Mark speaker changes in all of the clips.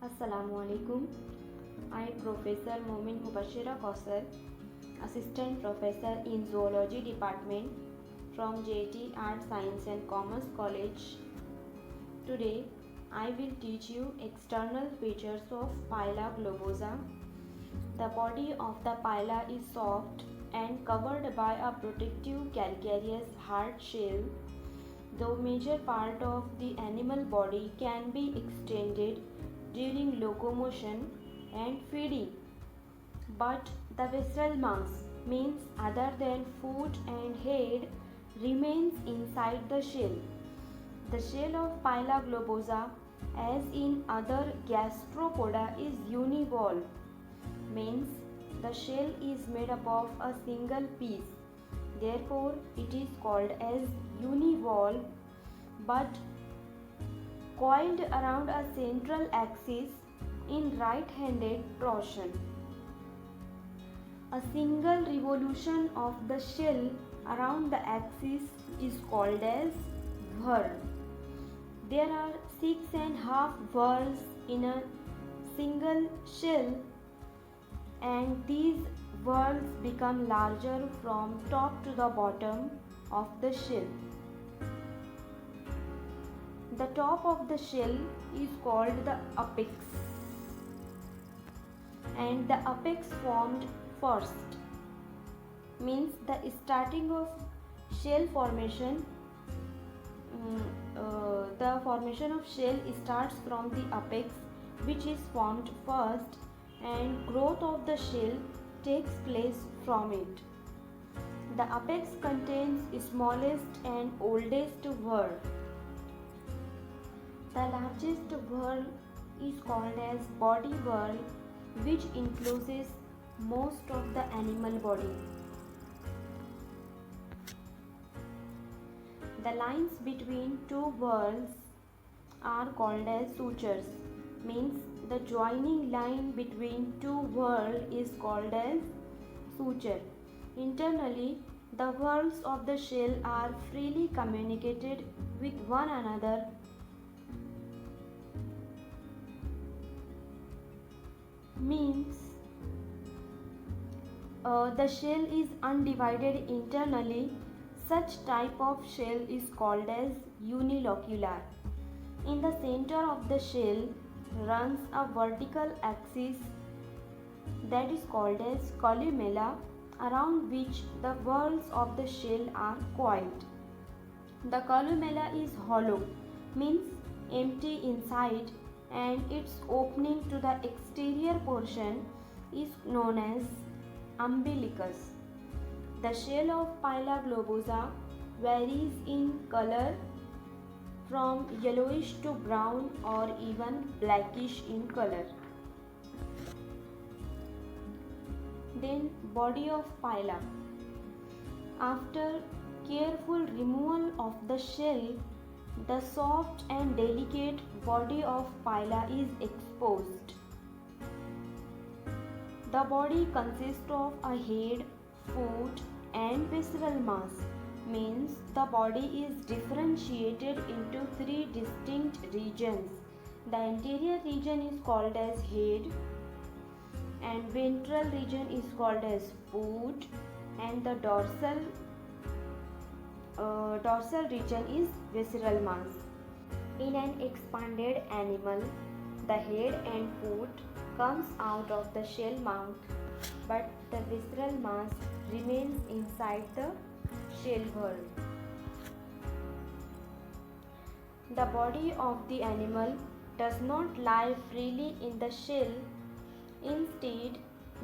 Speaker 1: Assalamualaikum. I am Professor Momin Mubashira Kausar, Assistant Professor in Zoology Department from JT Art Science and Commerce College. Today, I will teach you external features of Pila globosa. The body of the pila is soft and covered by a protective calcareous hard shell. The major part of the animal body can be extended during locomotion and feeding, but the visceral mass, means other than foot and head, remains inside the shell. The shell of Pila globosa, as in other gastropoda, is univalve, means the shell is made up of a single piece. Therefore, it is called as univalve, but coiled around a central axis in right-handed torsion. A single revolution of the shell around the axis is called as whirl. There are 6.5 whirls in a single shell, and these whirls become larger from top to the bottom of the shell. The top of the shell is called the apex, and the apex formed first, means the starting of shell formation. The formation of shell starts from the apex, which is formed first, and growth of the shell takes place from it. The apex contains smallest and oldest whirl. The largest whirl is called as body whirl, which encloses most of the animal body. The lines between two whirls are called as sutures, means the joining line between two whirls is called as suture. Internally, the whirls of the shell are freely communicated with one another. Means the shell is undivided internally. Such type of shell is called as unilocular. In the center of the shell runs a vertical axis that is called as columella, around which the whorls of the shell are coiled. The columella is hollow, means empty inside, and its opening to the exterior portion is known as umbilicus. The shell of Pila globosa varies in color from yellowish to brown or even blackish in color. Then, body of Pila. After careful removal of the shell, the soft and delicate body of Pila is exposed. The body consists of a head, foot, and visceral mass, means the body is differentiated into three distinct regions. The anterior region is called as head, and ventral region is called as foot, and the dorsal region is visceral mass. In an expanded animal, the head and foot comes out of the shell mouth, but the visceral mass remains inside the shell whorl. The body of the animal does not lie freely in the shell. Instead,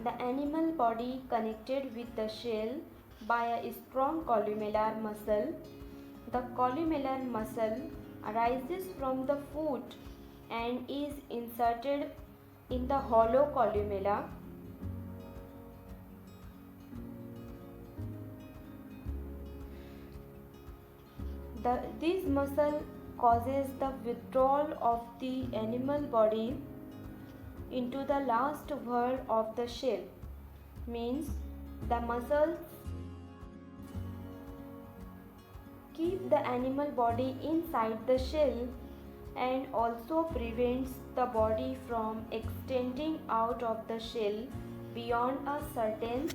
Speaker 1: the animal body connected with the shell by a strong columnar muscle. The columnar muscle arises from the foot and is inserted in the hollow columella. This muscle causes the withdrawal of the animal body into the last whorl of the shell, means the muscles keep the animal body inside the shell and also prevents the body from extending out of the shell beyond a certain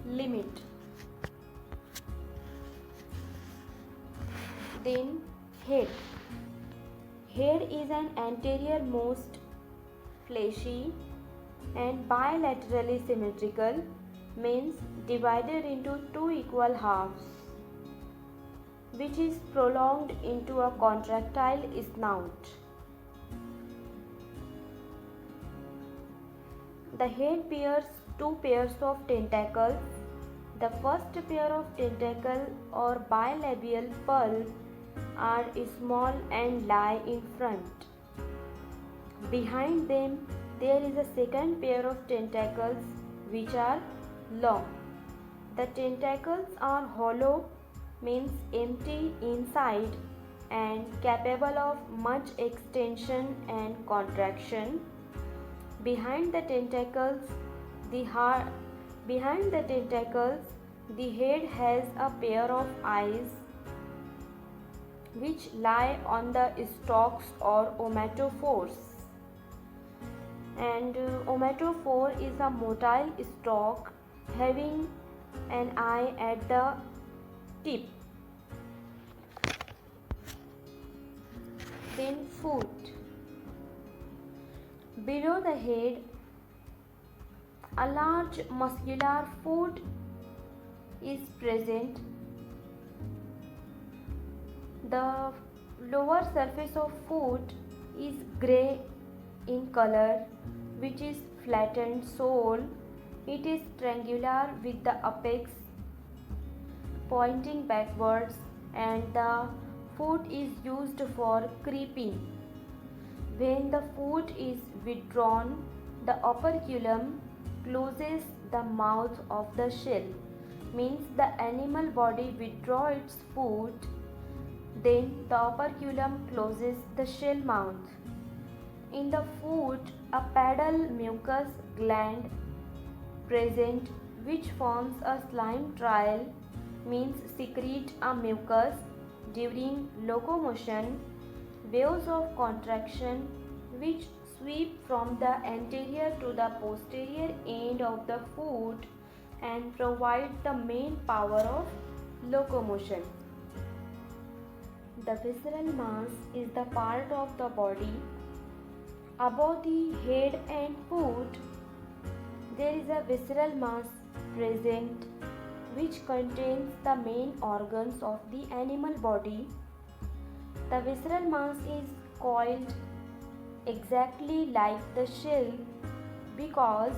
Speaker 1: limit. Then head. Head is an anterior most fleshy and bilaterally symmetrical, means divided into two equal halves, which is prolonged into a contractile snout. The head bears two pairs of tentacles. The first pair of tentacle or bilabial pulp are small and lie in front. Behind them there is a second pair of tentacles which are long. The tentacles are hollow, means empty inside and capable of much extension and contraction. Behind the tentacles, the head has a pair of eyes which lie on the stalks or omatophores. And omatophore is a motile stalk having an eye at the tip. Then foot. Below the head, a large muscular foot is present. The lower surface of foot is grey in color, which is flattened sole. It is triangular with the apex pointing backwards, and the foot is used for creeping. When the foot is withdrawn, the operculum closes the mouth of the shell, means the animal body withdraws its foot, then the operculum closes the shell mouth. In the foot, a pedal mucus gland present which forms a slime trail, means secrete a mucus during locomotion. Waves of contraction which sweep from the anterior to the posterior end of the foot and provide the main power of locomotion. The visceral mass is the part of the body above the head and foot. There is a visceral mass present which contains the main organs of the animal body. The visceral mass is coiled exactly like the shell because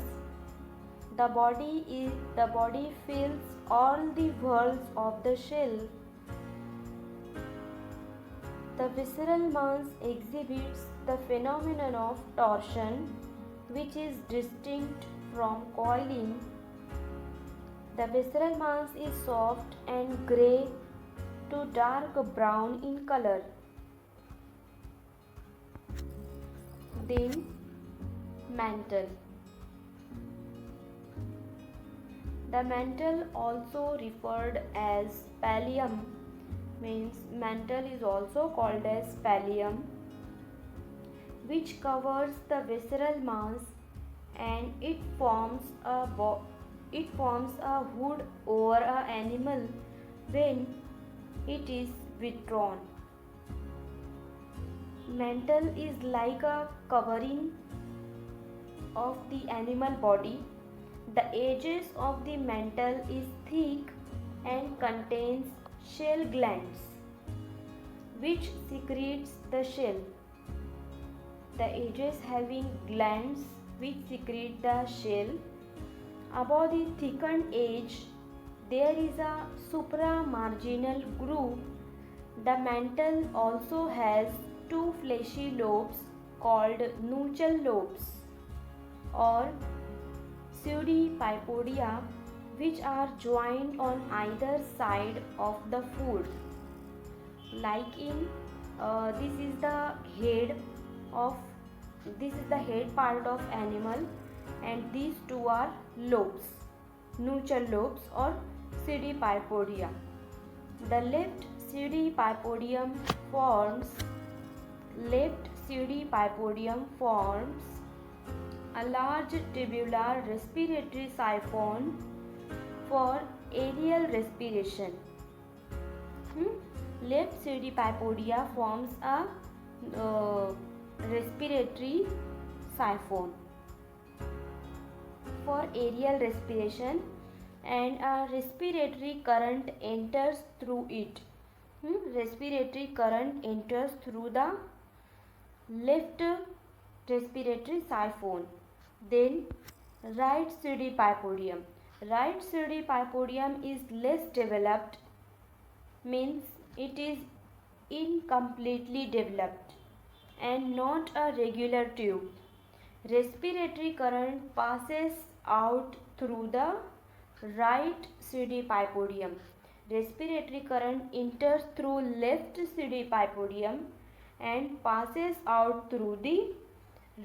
Speaker 1: the body fills all the whorls of the shell. The visceral mass exhibits the phenomenon of torsion, which is distinct from coiling. The visceral mass is soft and grey to dark brown in color. Then mantle. The mantle, also referred as pallium, means mantle is also called as pallium, which covers the visceral mass, and it forms a hood over an animal when it is withdrawn. Mantle is like a covering of the animal body. The edges of the mantle is thick and contains shell glands which secretes the shell. The edges having glands which secrete the shell. Above the thickened edge there is a supramarginal groove. The mantle also has two fleshy lobes called nuchal lobes or pseudipodia, which are joined on either side of the foot. Like in this is the head part of animal, and these two are lobes, nuchal lobes or pseudipodia. The left pseudipodium forms left pseudopypodium forms a large tubular respiratory siphon for aerial respiration. Left pseudopypodia forms a respiratory siphon for aerial respiration, and a respiratory current enters through it. Respiratory current enters through the left respiratory siphon. Then right pseudopypodium. Right pseudopypodium is less developed, means it is incompletely developed and not a regular tube. Respiratory current passes out through the right pseudopypodium. Respiratory current enters through left pseudopypodium and passes out through the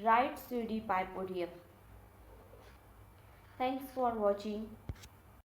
Speaker 1: right pseudopypodium. Thanks for watching.